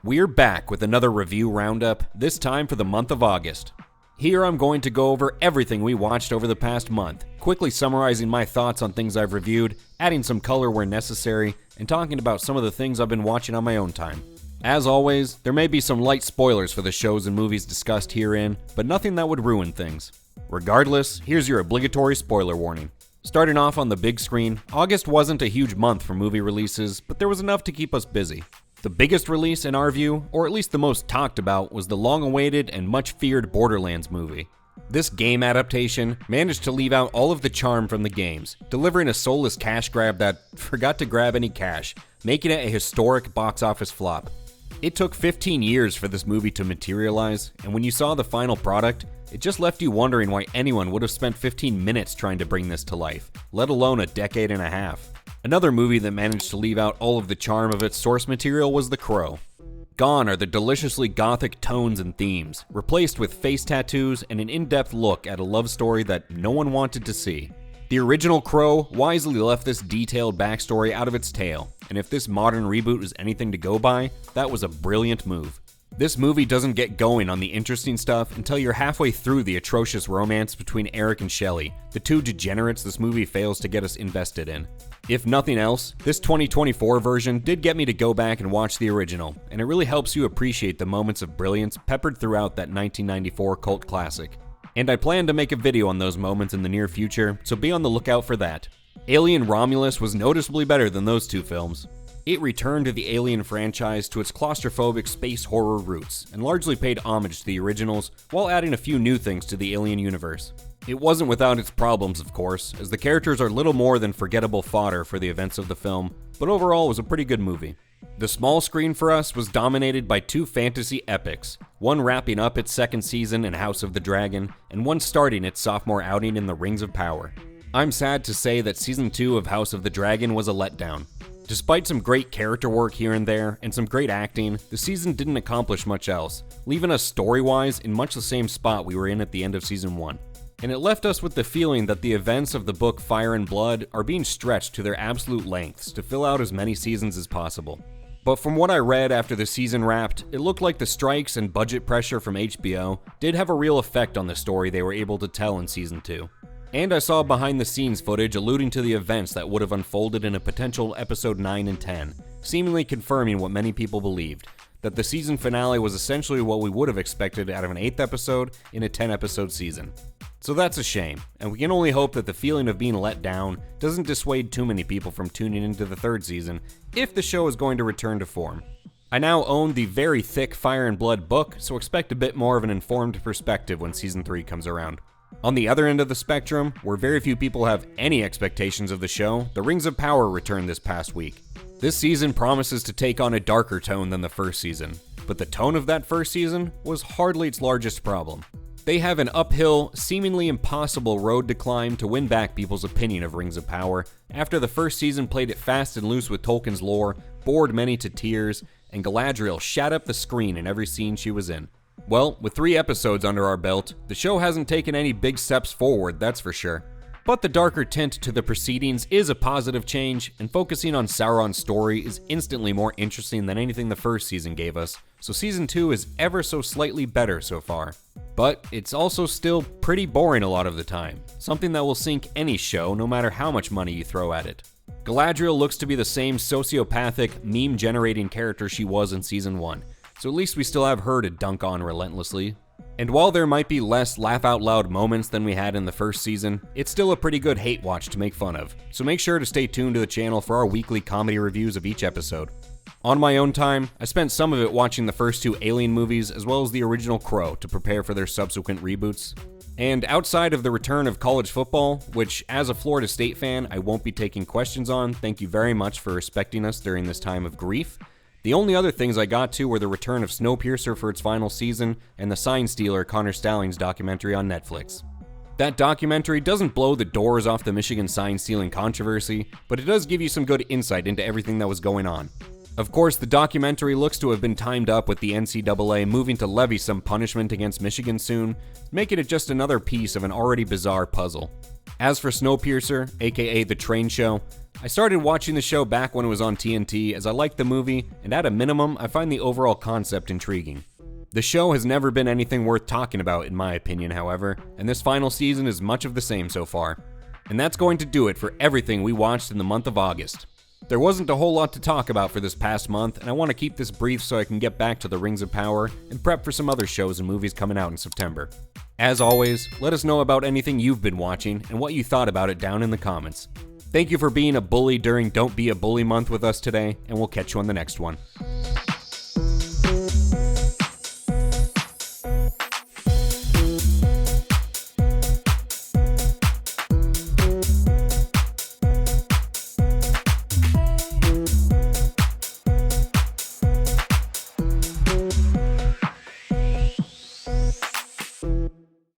We're back with another review roundup, this time for the month of August. Here I'm going to go over everything we watched over the past month, quickly summarizing my thoughts on things I've reviewed, adding some color where necessary, and talking about some of the things I've been watching on my own time. As always, there may be some light spoilers for the shows and movies discussed herein, but nothing that would ruin things. Regardless, here's your obligatory spoiler warning. Starting off on the big screen, August wasn't a huge month for movie releases, but there was enough to keep us busy. The biggest release in our view, or at least the most talked about, was the long-awaited and much-feared Borderlands movie. This game adaptation managed to leave out all of the charm from the games, delivering a soulless cash grab that forgot to grab any cash, making it a historic box office flop. It took 15 years for this movie to materialize, and when you saw the final product, it just left you wondering why anyone would have spent 15 minutes trying to bring this to life, let alone a decade and a half. Another movie that managed to leave out all of the charm of its source material was The Crow. Gone are the deliciously gothic tones and themes, replaced with face tattoos and an in-depth look at a love story that no one wanted to see. The original Crow wisely left this detailed backstory out of its tale, and if this modern reboot is anything to go by, that was a brilliant move. This movie doesn't get going on the interesting stuff until you're halfway through the atrocious romance between Eric and Shelley, the two degenerates this movie fails to get us invested in. If nothing else, this 2024 version did get me to go back and watch the original, and it really helps you appreciate the moments of brilliance peppered throughout that 1994 cult classic. And I plan to make a video on those moments in the near future, so be on the lookout for that. Alien Romulus was noticeably better than those two films. It returned to the Alien franchise to its claustrophobic space horror roots, and largely paid homage to the originals, while adding a few new things to the Alien universe. It wasn't without its problems, of course, as the characters are little more than forgettable fodder for the events of the film, but overall it was a pretty good movie. The small screen for us was dominated by two fantasy epics, one wrapping up its second season in House of the Dragon, and one starting its sophomore outing in The Rings of Power. I'm sad to say that Season 2 of House of the Dragon was a letdown. Despite some great character work here and there, and some great acting, the season didn't accomplish much else, leaving us story-wise in much the same spot we were in at the end of Season 1. And it left us with the feeling that the events of the book Fire and Blood are being stretched to their absolute lengths to fill out as many seasons as possible. But from what I read after the season wrapped, it looked like the strikes and budget pressure from HBO did have a real effect on the story they were able to tell in Season 2. And I saw behind-the-scenes footage alluding to the events that would have unfolded in a potential episode 9 and 10, seemingly confirming what many people believed, that the season finale was essentially what we would have expected out of an 8th episode in a 10-episode season. So that's a shame, and we can only hope that the feeling of being let down doesn't dissuade too many people from tuning into the 3rd season, if the show is going to return to form. I now own the very thick Fire and Blood book, so expect a bit more of an informed perspective when Season 3 comes around. On the other end of the spectrum, where very few people have any expectations of the show, The Rings of Power returned this past week. This season promises to take on a darker tone than the first season, but the tone of that first season was hardly its largest problem. They have an uphill, seemingly impossible road to climb to win back people's opinion of Rings of Power, after the first season played it fast and loose with Tolkien's lore, bored many to tears, and Galadriel shat up the screen in every scene she was in. Well, with 3 episodes under our belt, the show hasn't taken any big steps forward, that's for sure. But the darker tint to the proceedings is a positive change, and focusing on Sauron's story is instantly more interesting than anything the first season gave us, so Season 2 is ever so slightly better so far. But it's also still pretty boring a lot of the time, something that will sink any show no matter how much money you throw at it. Galadriel looks to be the same sociopathic, meme-generating character she was in Season 1, so at least we still have her to dunk on relentlessly. And while there might be less laugh-out-loud moments than we had in the first season, it's still a pretty good hate watch to make fun of, so make sure to stay tuned to the channel for our weekly comedy reviews of each episode. On my own time, I spent some of it watching the first 2 Alien movies as well as the original Crow to prepare for their subsequent reboots. And outside of the return of college football, which as a Florida State fan I won't be taking questions on, thank you very much for respecting us during this time of grief, the only other things I got to were the return of Snowpiercer for its final season and the Sign Stealer Connor Stalions documentary on Netflix. That documentary doesn't blow the doors off the Michigan sign stealing controversy, but it does give you some good insight into everything that was going on. Of course, the documentary looks to have been timed up with the NCAA moving to levy some punishment against Michigan soon, making it just another piece of an already bizarre puzzle. As for Snowpiercer, aka The Train Show, I started watching the show back when it was on TNT as I liked the movie, and at a minimum, I find the overall concept intriguing. The show has never been anything worth talking about in my opinion, however, and this final season is much of the same so far. And that's going to do it for everything we watched in the month of August. There wasn't a whole lot to talk about for this past month, and I want to keep this brief so I can get back to the Rings of Power and prep for some other shows and movies coming out in September. As always, let us know about anything you've been watching and what you thought about it down in the comments. Thank you for being a bully during Don't Be a Bully month with us today, and we'll catch you on the next one.